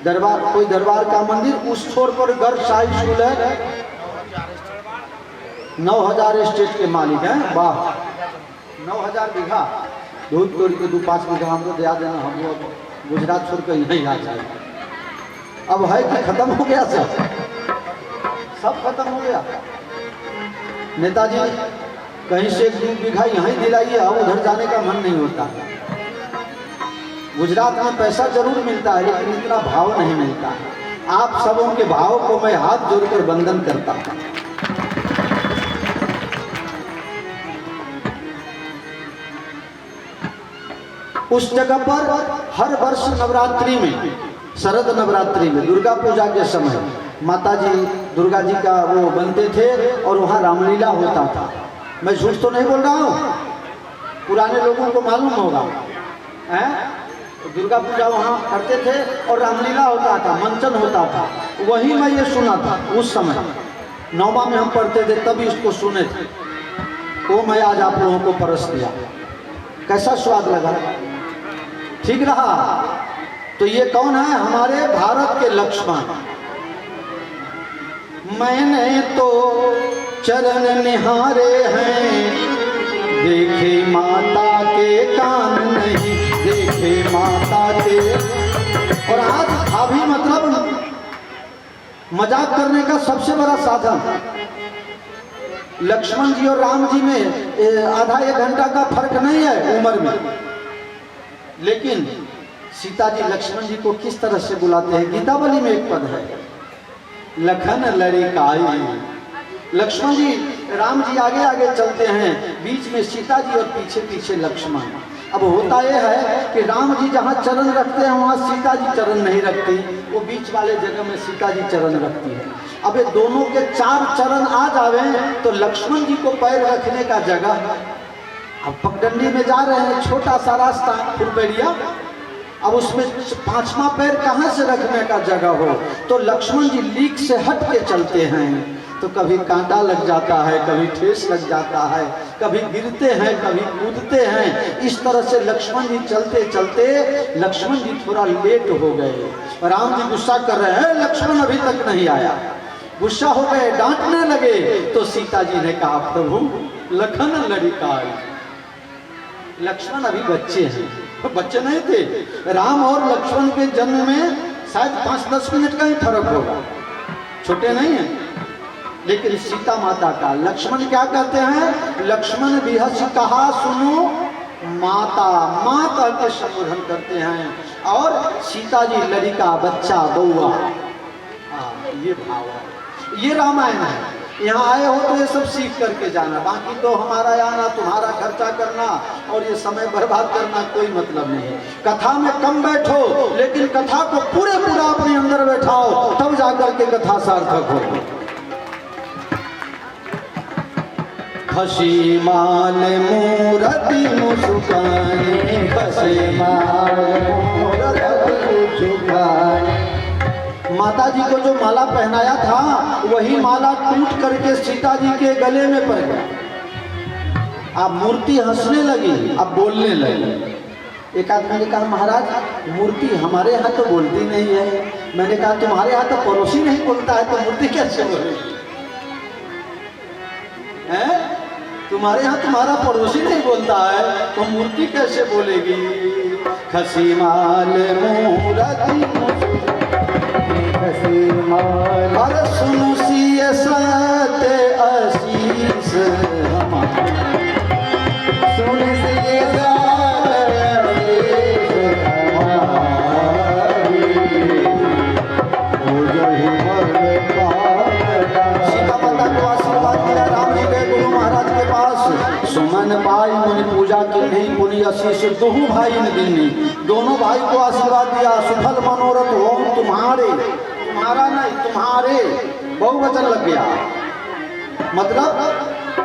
दरबार, कोई दरबार का मंदिर। उस छोर पर गर्ल्स हाई स्कूल है। 9000 स्टेट के मालिक हैं। वाह, 9000 बीघा दूध तोड़ के 2-5 बीघा हमको दिया देना, हम लोग गुजरात छोड़ कर यहीं आ जाए। अब है कि खत्म हो गया, सब खत्म हो गया। नेताजी कहीं से 1-2 बीघा यहीं दिलाइए, अब उधर जाने का मन नहीं होता। गुजरात में पैसा जरूर मिलता है लेकिन इतना भाव नहीं मिलता है। आप सबों के भाव को मैं हाथ जोड़कर वंदन करता हूँ। उस जगह पर हर वर्ष नवरात्रि में, शरद नवरात्रि में, दुर्गा पूजा के समय माता जी दुर्गा जी का वो बनते थे और वहाँ रामलीला होता था। मैं झूठ तो नहीं बोल रहा हूँ, पुराने लोगों को मालूम होगा। दुर्गा पूजा वहाँ करते थे और रामलीला होता था, मंचन होता था। वही मैं ये सुना था उस समय, 9वां में हम पढ़ते थे तभी इसको सुने थे। वो मैं आज आप लोगों को परस दिया। कैसा स्वाद लगा? ठीक रहा? तो ये कौन है? हमारे भारत के लक्ष्मण। मैंने तो चरण निहारे हैं, देखे माता के कान नहीं, देखे माता के। और आज भाभी मतलब मजाक करने का सबसे बड़ा साधन। लक्ष्मण जी और राम जी में आधा 1 घंटा का फर्क नहीं है उम्र में, लेकिन सीता जी लक्ष्मण जी को किस तरह से बुलाते हैं। गीतावली में एक पद है, लखन लड़िकाई। लक्ष्मण जी, राम जी आगे आगे चलते हैं, बीच में सीता जी और पीछे पीछे लक्ष्मण। अब होता यह है कि राम जी जहाँ चरण रखते हैं वहाँ सीता जी चरण नहीं रखती, वो बीच वाले जगह में सीता जी चरण रखती है। अब ये दोनों के 4 चरण आ जावे तो लक्ष्मण जी को पैर रखने का जगह। अब पगडंडी में जा रहे हैं, छोटा सा रास्ता फुलबेड़िया, अब उसमें 5वां पैर कहाँ से रखने का जगह हो, तो लक्ष्मण जी लीक से हट के चलते हैं, तो कभी कांटा लग जाता है, कभी ठेस लग जाता है, कभी गिरते हैं, कभी कूदते हैं। इस तरह से लक्ष्मण जी चलते चलते लक्ष्मण जी थोड़ा लेट हो गए। राम जी गुस्सा कर रहे हैं, लक्ष्मण अभी तक नहीं आया। गुस्सा हो गए, डांटने लगे, तो सीता जी ने कहा, प्रभु लखन लड़िकाई। लक्ष्मण अभी बच्चे हैं, बच्चे नहीं थे। राम और लक्ष्मण के जन्म में शायद 5-10 मिनट का ही फर्क होगा, छोटे नहीं हैं। लेकिन सीता माता का, लक्ष्मण क्या कहते हैं, लक्ष्मण बिहस कहा सुनो माता, माँ कह के संबोधन करते हैं। और सीता जी लड़िका, बच्चा, बउआ, ये भाव है। ये रामायण है। यहाँ आए हो तो ये सब सीख करके जाना, बाकी तो हमारा आना, तुम्हारा खर्चा करना और ये समय बर्बाद करना कोई मतलब नहीं है। कथा में कम बैठो, लेकिन कथा को पूरे पूरा अपने अंदर बैठाओ, तब जाकर के कथा सार्थक हो। खसी माल मूरति मुस्काने, खसी माल मूरति मुस्काने। माता जी को जो माला पहनाया था वही माला टूट करके सीता जी के गले में पड़ गया। अब मूर्ति हंसने लगी, अब बोलने लगी। एक आदमी ने कहा, महाराज मूर्ति हमारे यहाँ तो बोलती नहीं है। मैंने कहा, तुम्हारे यहाँ तो पड़ोसी नहीं बोलता है तो मूर्ति कैसे बोलेगी? तुम्हारे यहाँ तुम्हारा पड़ोसी नहीं बोलता है तो मूर्ति कैसे बोलेगी? खसी माल मूरति अरे सुनो सिय सत्य आशीष हमारा, सुन सिय सीता माता को आशीर्वाद दिया। राम जी गए गुरु महाराज के पास, सुमन पाई मुनि पूजा की नहीं पुनि आशीष दोहू भाई ने दिल्ली। दोनों भाई को आशीर्वाद दिया, सुफल मनोरथ हो तुम्हारे, तुम्हारा नहीं तुम्हारे, बहुवचन लग गया। मतलब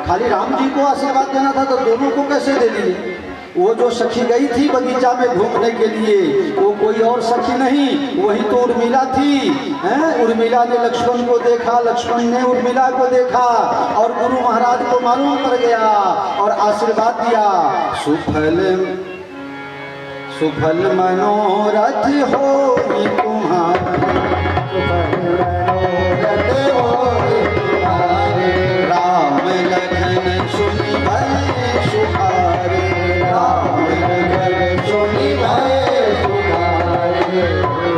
खाली राम जी को आशीर्वाद देना था तो दोनों को कैसे दे दिए? वो जो सखी गई थी बगीचा में घूमने के लिए, वो कोई और सखी नहीं, वही तो उर्मिला थी। उर्मिला ने लक्ष्मण को देखा, लक्ष्मण ने उर्मिला को देखा और गुरु महाराज को मालूम पड़ गया और आशीर्वाद दिया। सुफल सुफल मनोरथ हो तुम्हारा, राम लखन सुनि भय सुखारे, राम लखन सुनि भय सुखारे।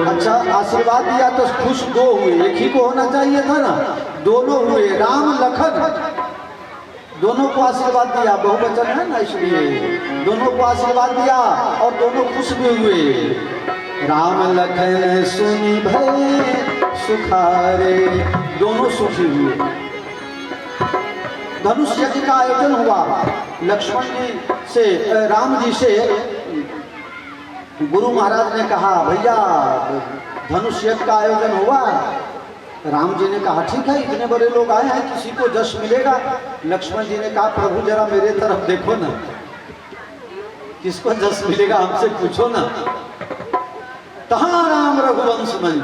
अच्छा, आशीर्वाद दिया तो खुश दो हुए, एक ही को होना चाहिए था ना, दोनों हुए। राम लखन दोनों को आशीर्वाद दिया, बहुवचन है ना इसलिए दोनों को आशीर्वाद दिया और दोनों खुश भी हुए। राम लखन सुनि भय सुखारे, दोनों सुखी हुए। धनुष यज्ञ का आयोजन हुआ। लक्ष्मण जी से, राम जी से गुरु महाराज ने कहा, भैया धनुष यज्ञ का आयोजन हुआ। राम जी ने कहा, ठीक है, इतने बड़े लोग आए हैं, किसी को जश मिलेगा। लक्ष्मण जी ने कहा, प्रभु जरा मेरे तरफ देखो ना, किसको जश मिलेगा हमसे पूछो ना। तहाँ राम रघुवंश में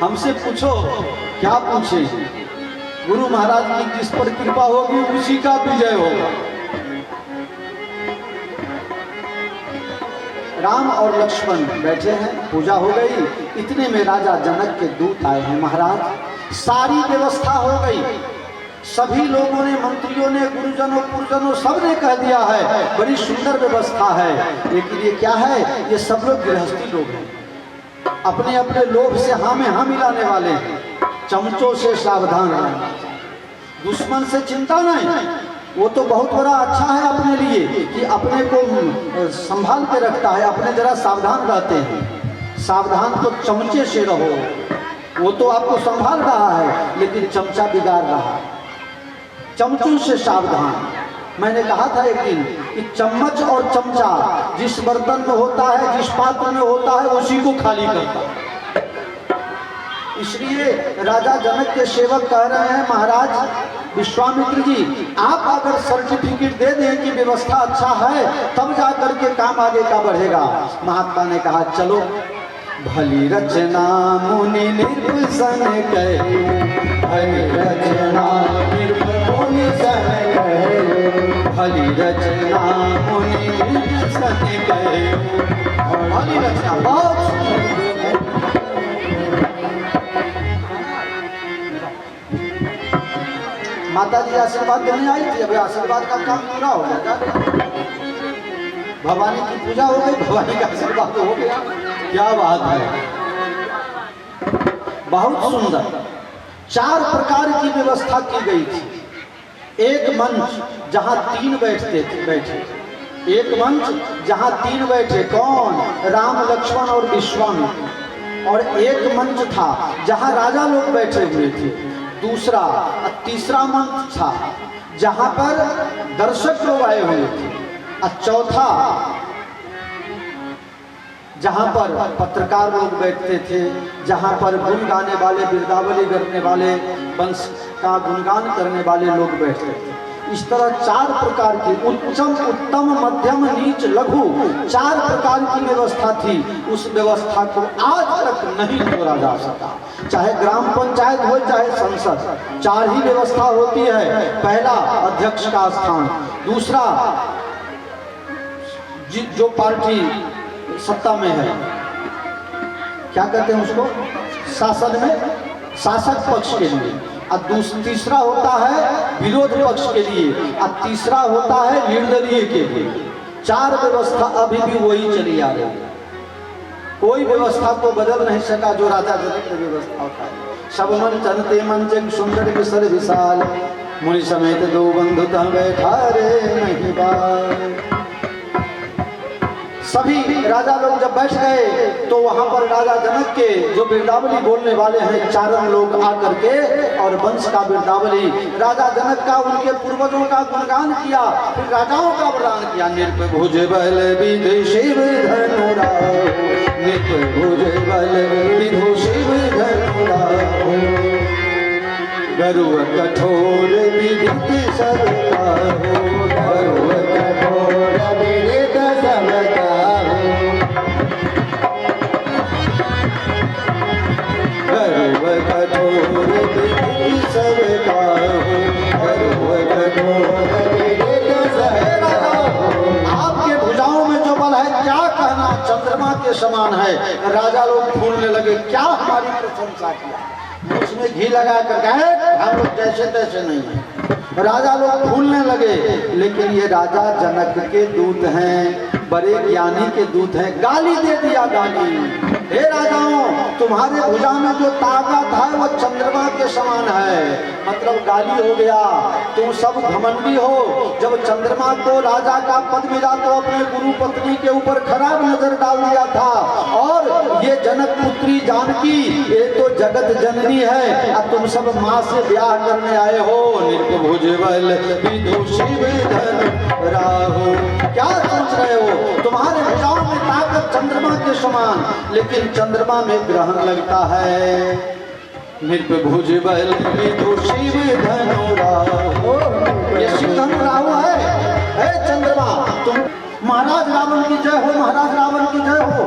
हमसे पूछो, क्या पूछे? गुरु महाराज की जिस पर कृपा होगी उसी का विजय होगा। राम और लक्ष्मण बैठे हैं, पूजा हो गई। इतने में राजा जनक के दूत आए हैं। महाराज सारी व्यवस्था हो गई, सभी लोगों ने, मंत्रियों ने, गुरुजनों पुरजनों सब ने कह दिया है बड़ी सुंदर व्यवस्था है। लेकिन ये क्या है? ये सब लोग गृहस्थी लोग हैं, अपने अपने लोभ से हाँ में हाँ मिलाने वाले हैं। चमचों से सावधान रहना, दुश्मन से चिंता नहीं। वो तो बहुत बड़ा अच्छा है अपने लिए कि अपने को संभाल के रखता है, अपने जरा सावधान रहते हैं। सावधान तो चमचे से रहो। वो तो आपको संभाल रहा है, लेकिन चमचा बिगाड़ रहा है। चमचों से सावधान। मैंने कहा था एक दिन कि चम्मच और चमचा जिस बर्तन में होता है, जिस पात्र में होता है, उसी को खाली करता है। इसलिए राजा जनक के सेवक कह रहे हैं, महाराज विश्वामित्र जी, आप अगर सर्टिफिकेट दे दें कि व्यवस्था अच्छा है, तब जाकर के काम आगे का बढ़ेगा। महात्मा ने कहा चलो, भली रचना मुनि निर्भसन कहे, भली रचना निर्भसन कहे, भली रचना मुनि निर्भसन कहे। भली रचना बहुत माता जी आशीर्वाद देने आई थी, अभी आशीर्वाद का काम पूरा हो गया। भवानी की पूजा हो गई, भवानी का आशीर्वाद हो गया। क्या बात है, बहुत सुंदर। 4 प्रकार की व्यवस्था की गई थी। एक मंच जहां 3 बैठे, एक मंच जहां 3 बैठे, कौन? राम, लक्ष्मण और विश्वामित्र। और एक मंच था जहां राजा लोग बैठे हुए थे। दूसरा और तीसरा मंच था जहां पर दर्शक लोग आए हुए थे। और चौथा जहां पर पत्रकार लोग बैठते थे, जहां पर गुण गाने वाले, बिरदावली करने वाले, वंश का गुणगान करने वाले लोग बैठते थे। इस तरह 4 प्रकार की, उच्चम, उत्तम, मध्यम, नीच, लघु, 4 प्रकार की व्यवस्था थी। उस व्यवस्था को आज तक नहीं तोड़ा जा सका। चाहे ग्राम पंचायत हो, चाहे संसद, 4 ही व्यवस्था होती है। पहला अध्यक्ष का स्थान, दूसरा जो पार्टी सत्ता में है, क्या कहते हैं उसको, शासन में, शासक पक्ष के लिए। और तीसरा होता है विरोध पक्ष के लिए, और तीसरा होता है निर्दलीय के लिए। 4 व्यवस्था अभी भी वही चली आ रही है। कोई व्यवस्था को बदल नहीं सका जो राजा जनक ने व्यवस्था होता है। सब मन चलते मंच सुंदर विसर विशाल, मुनि समेत 2 बंधु तह बैठा रे नहीं बार। सभी राजा लोग जब बैठ गए तो वहां पर राजा जनक के जो बिरदावली बोलने वाले हैं, चारण लोग आकर के और वंश का बिरदावली, राजा जनक का, उनके पूर्वजों का गुणगान किया, फिर राजाओं का वर्णन किया। नृप भुज बल विधु शिव धनु राहो, नृप भुज बल विधु शिव धनु राहो, गरुड़ कठोर विदित सब काहू, गरुड़ कठोर विदित सब काहू, गरुड़ कठोर विदित सब काहू, गरुड़ कठोर विदित सब काहू। आपके भुजाओं में जो बल है, क्या कहना, चंद्रमा के समान है। राजा लोग फूलने लगे, क्या हमारी प्रशंसा किया, उसमें घी लगा कर कहे हम लोग जैसे तैसे नहीं हैं। राजा लोग फूलने लगे। लेकिन ये राजा जनक के दूत हैं, बड़े ज्ञानी के दूत हैं। गाली दे दिया, गाली, हे राजाओं, तुम्हारे भुजा में जो ताकत है वो चंद्रमा के समान है। मतलब गाली हो गया, तुम सब घमंडी हो। जब चंद्रमा को राजा का पद मिला तो अपने गुरु पत्नी के ऊपर खराब नजर डाल दिया था। और ये जनक पुत्री जानकी, ये तो जगत जननी है, और तुम सब माँ से ब्याह करने आए हो। नृप भुज बल विधु शिव धनु राहो, क्या सोच रहे हो, तुम्हारे भुजाओं में ताकत चंद्रमा के समान, लेकिन चंद्रमा में ग्रहण लगता है। नृप भुज बल विधु शिव धनु राहो, ये शिव धनु राहो है चंद्रमा। तुम महाराज रावण की जय हो, महाराज रावण की जय हो।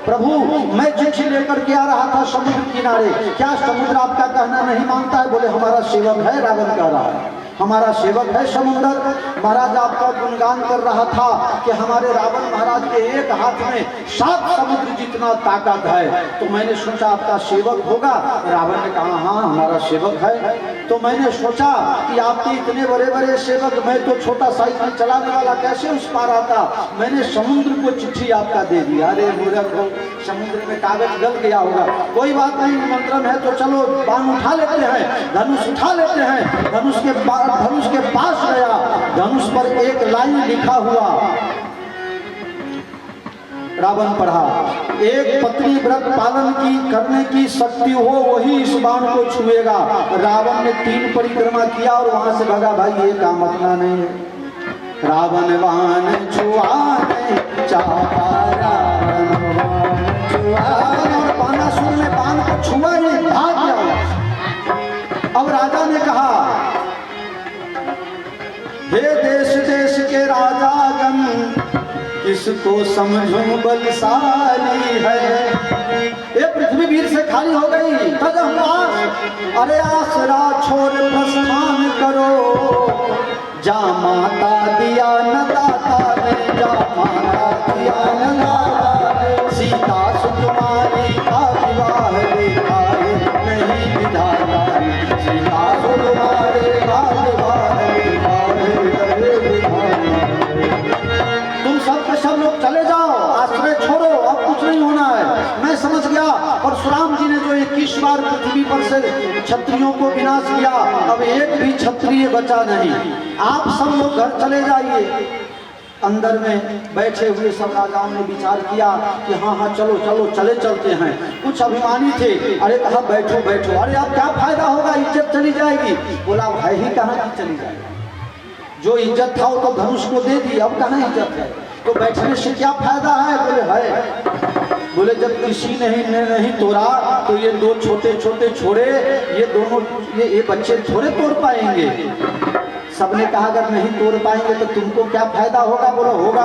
प्रभु, मैं चिट्ठी लेकर के आ रहा था समुद्र किनारे, क्या समुद्र आपका कहना नहीं मानता है? बोले हमारा सेवक है, रावण कह रहा है, हमारा सेवक है समुद्र। महाराज आपका गुणगान कर रहा था कि हमारे रावण महाराज के एक हाथ में 7 समुद्र जितना ताकत है। तो मैंने सोचा आपका सेवक होगा। रावण ने कहा हाँ हमारा सेवक है। तो मैंने सोचा कि आपके इतने बड़े बड़े सेवक, मैं तो छोटा साइकिल चलाने वाला, कैसे उस पार आता। मैंने समुद्र को चिट्ठी आपका दे दिया। अरे मूर्ख हो, समुद्र में कागज गल गया होगा। कोई बात नहीं, निमंत्रण है तो चलो बाण उठा लेते हैं, धनुष उठा लेते हैं। धनुष के पास गया, धनुष पर एक लाइन लिखा हुआ, रावण पढ़ा, एक पत्नी व्रत पालन की करने की शक्ति हो वही इस बाण को छुएगा। रावण ने 3 परिक्रमा किया और वहां से भगा। भाई ये काम अपना नहीं है। रावण बाण छुआने चाहता, रावण और बाणासुर ने बाण को छुआ ही भाग गया। अब राजा ने कहा, हे देश देश के राजागण, किसको समझूं बलशाली है। ये पृथ्वी वीर से खाली हो गई। अरे आसरा छोड़ प्रस्थान करो, जा माता दिया न दाता ने, जा माता दिया न दाता ने। सीता सुकुमारी का विवाह देखा है नहीं विधाता ने, सीता सुकुमारी का विवाह देखा है विधाता। तुम सब लोग चले जाओ, आश्रय छोड़ो, अब कुछ नहीं होना है। मैं समझ गया। परशुराम जी ने जो 21 बार पृथ्वी पर से क्षत्रियों को विनाश किया, अब एक भी क्षत्रिय बचा नहीं। आप सब लोग घर चले जाइए। अंदर में बैठे हुए सब राजाओं ने विचार किया कि हाँ हाँ चलो चलो चले चलते हैं। कुछ अभिमानी थे, अरे कहा बैठो बैठो। अरे अब क्या फायदा होगा, इज्जत चली जाएगी। बोला भाई ही कहाँ की चली जाएगी, जो इज्जत था वो तो धनुष को दे दी, अब कहाँ इज्जत है, तो बैठने से क्या फायदा है। बोले है, बोले जब किसी ने नहीं तोड़ा तो ये 2 छोटे छोटे छोड़े, ये दोनों ये बच्चे थोड़े तोड़ पाएंगे। सबने कहा अगर नहीं तोड़ पाएंगे तो तुमको क्या फायदा होगा। बोला होगा,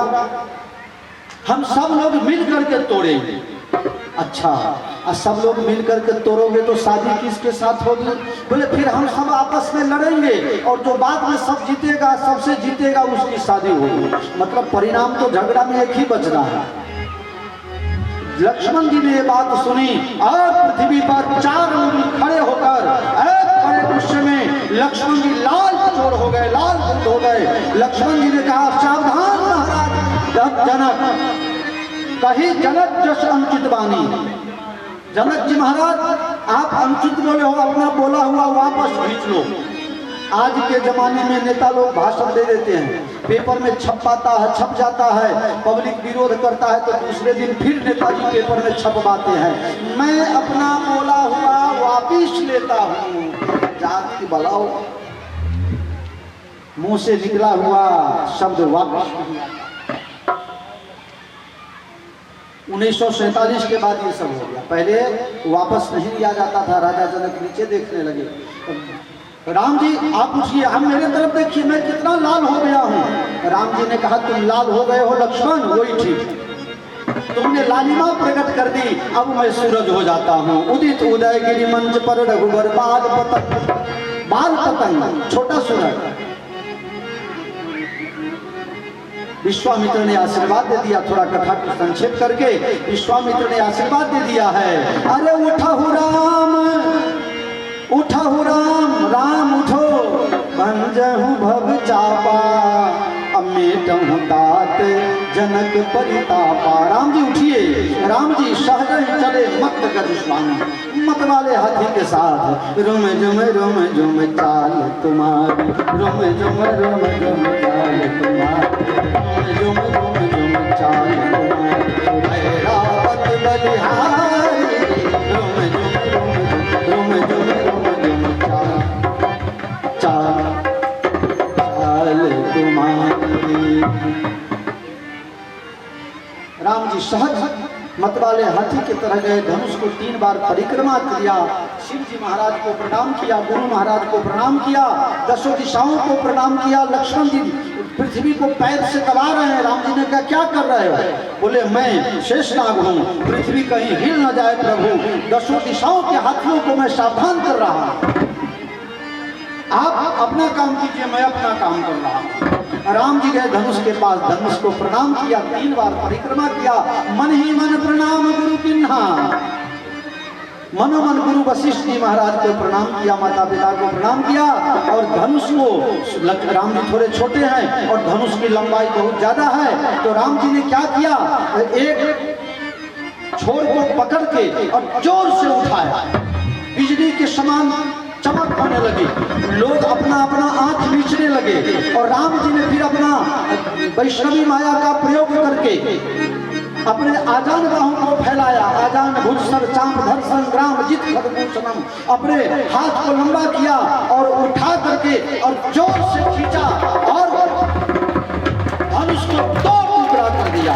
हम सब लोग मिल करके तोड़ेंगे। अच्छा, सब लोग मिल करके तोड़ोगे तो शादी किसके साथ होगी। बोले फिर हम सब आपस में लड़ेंगे और जो बाद में सब जीतेगा, सबसे जीतेगा उसकी शादी होगी। मतलब परिणाम तो झगड़ा में एक ही बच रहा है। लक्ष्मण जी ने ये बात सुनी और पृथ्वी पर 4 खड़े होकर एक बड़े गुस्से में लक्ष्मण जी लाल चोर हो गए, लाल हो गए। लक्ष्मण जी ने कहा सावधान महाराज जनक, कहीं जनक जस अंकित बानी। जनक जी महाराज आप अनुचित बोले हो, अपना बोला हुआ वापस खींच लो। आज के जमाने में नेता लोग भाषण दे देते हैं, पेपर में छप जाता है, पब्लिक विरोध करता है तो दूसरे दिन फिर नेताजी पेपर में छपवाते हैं। मैं अपना बोला हुआ वापिस लेता हूँ। जात की बलाओ, मुंह से निकला हुआ शब्द वापस। 1947 के बाद ये सब हो गया, पहले वापस नहीं लिया जाता था। राजा जनक नीचे देखने लगे। राम जी आप पूछिए, हम मेरे तरफ देखिए, मैं कितना लाल हो गया हूँ। राम जी ने कहा तुम लाल हो गए हो लक्ष्मण, वही ठीक, तुमने लालिमा प्रकट कर दी, अब मैं सूरज हो जाता हूँ। उदित उदयगिरि मंच पर रघुवर बाल पतंग, छोटा सूरज। विश्वामित्र ने आशीर्वाद दे दिया। थोड़ा कथा को संक्षेप करके विश्वामित्र ने आशीर्वाद दे दिया है। अरे उठहु राम, उठहु राम, राम उठो, भंजहु भव चापा, अमेटहु तात जनक परितापा। राम जी उठिए। राम जी सहज ही चले मत गज स्वामी, मत वाले हाथी के साथ। रोम जुम चाल तुम्हारी, रोम जुम चाल तुम्हारी, रोम जुम चाल तुम्हारी, ऐरावत बलिहारी, रोम जुम चाल तुम्हारी। राम जी सहज मतवाले हाथी की तरह गए, धनुष को 3 बार परिक्रमा किया, शिव जी महाराज को प्रणाम किया, गुरु महाराज को प्रणाम किया, 10 दिशाओं को प्रणाम किया। लक्ष्मण जी पृथ्वी को पैर से दबा रहे हैं। राम जी ने कहा क्या कर रहे हो। बोले मैं शेषनाग हूँ, पृथ्वी कहीं हिल न जाए प्रभु, 10 दिशाओं के हाथियों को मैं सावधान कर रहा हूँ। आप अपना काम कीजिए, मैं अपना काम कर रहा हूँ। राम जी गए धनुष के पास, धनुष को प्रणाम किया, 3 बार परिक्रमा किया। मन ही मन प्रणाम गुरु किन्हा, मनोमन गुरु वशिष्ठ जी महाराज को प्रणाम किया, माता पिता को प्रणाम किया। और धनुष को, राम जी थोड़े छोटे हैं और धनुष की लंबाई बहुत ज्यादा है, तो राम जी ने क्या किया, एक छोर को पकड़ के और जोर से उठाया, बिजली के समान चमक होने लगी। लोग अपना अपना आंख नीचने लगे और राम जी ने फिर अपना वैष्णवी माया का प्रयोग करके अपने आजान बाहों को फैलाया, आजान भुजसर चांप धर संग्राम जित खदभूषणम, अपने हाथ को लंबा किया और उठा करके और जोर से खींचा और धनुष को दो टुकड़ा कर दिया।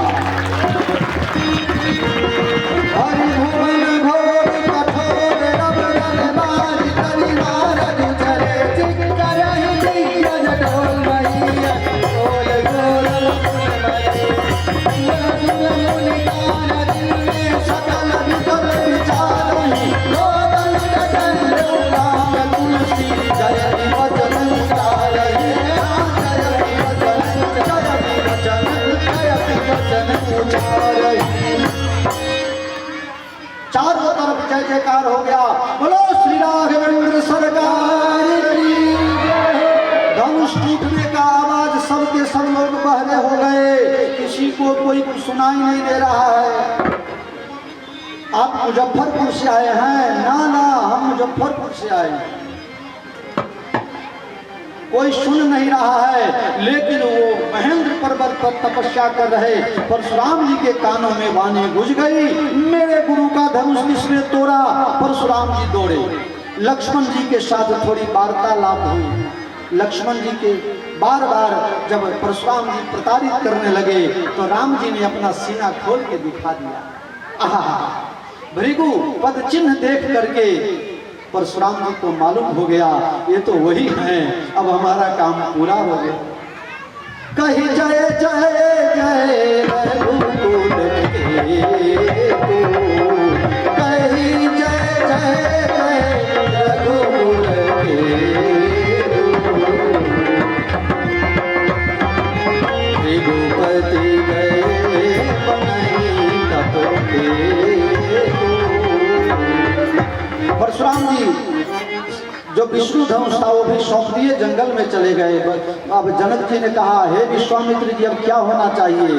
हरि भुवन घोर कठोर रब रनबाज तरिवार चले चिक करहि दिग्गज ढोल मैया ढोल गोल सकल विकल विचारहि रोदन गगन राम तुलसी जयति वचन उचारहि जयति वचन उचारहि। चारों तरफ जय जयकार हो गया। बोलो श्री राघवेंद्र सरकार की। धनुष टूटने का आवाज सबके सब लोग बहरे हो गए, किसी को कोई सुनाई नहीं दे रहा है। आप मुजफ्फरपुर से आए हैं? ना ना, हम मुजफ्फरपुर से आए हैं। कोई सुन नहीं रहा है, लेकिन वो महेंद्र पर्वत पर तपस्या कर रहे परशुराम जी के कानों में वाणी गुज गई। मेरे गुरु का धनुष किसने तोड़ा? परशुराम जी दौड़े। लक्ष्मण जी के साथ थोड़ी वार्तालाप हुई। लक्ष्मण जी के बार बार जब परशुराम जी प्रताड़ित करने लगे तो राम जी ने अपना सीना खोल के दिखा दिया। आहा, भृगु पद चिन्ह देख करके परशुराम जी को मालूम हो गया ये तो वही हैं, अब हमारा काम पूरा हो गया। कही जय जय जय रघुकुल के कही जय जय जय रघुकुल के रघुपति गए बनहि तप के। परशुराम जी जो विष्णु धनुष था वो भी सौंप दिए, जंगल में चले गए। अब जनक जी ने कहा, हे विश्वामित्र जी अब क्या होना चाहिए?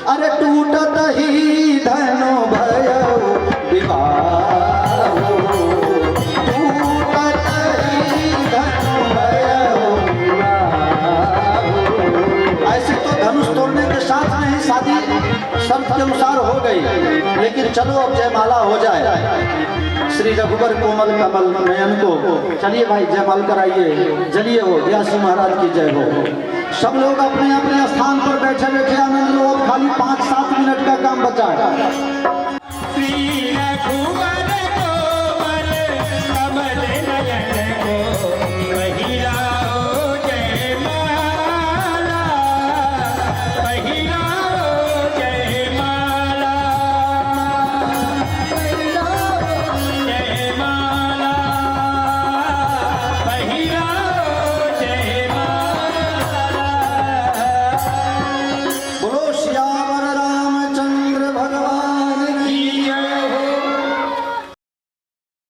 अरे टूटत ही धनु भयो विवाह, टूटत ही धनु भयो विवाह। ऐसे तो धनुष तोड़ने के साथ में ही शादी शर्त के अनुसार हो गई, लेकिन चलो अब जयमाला हो जाए। श्री रघुबर कोमल कमल नयन को चलिए भाई जयमाल कराइए। चलिए हो व्यासी महाराज की जय हो। सब लोग अपने अपने स्थान पर बैठे बैठे आनंद लो। खाली 5-7 मिनट का काम बचा है।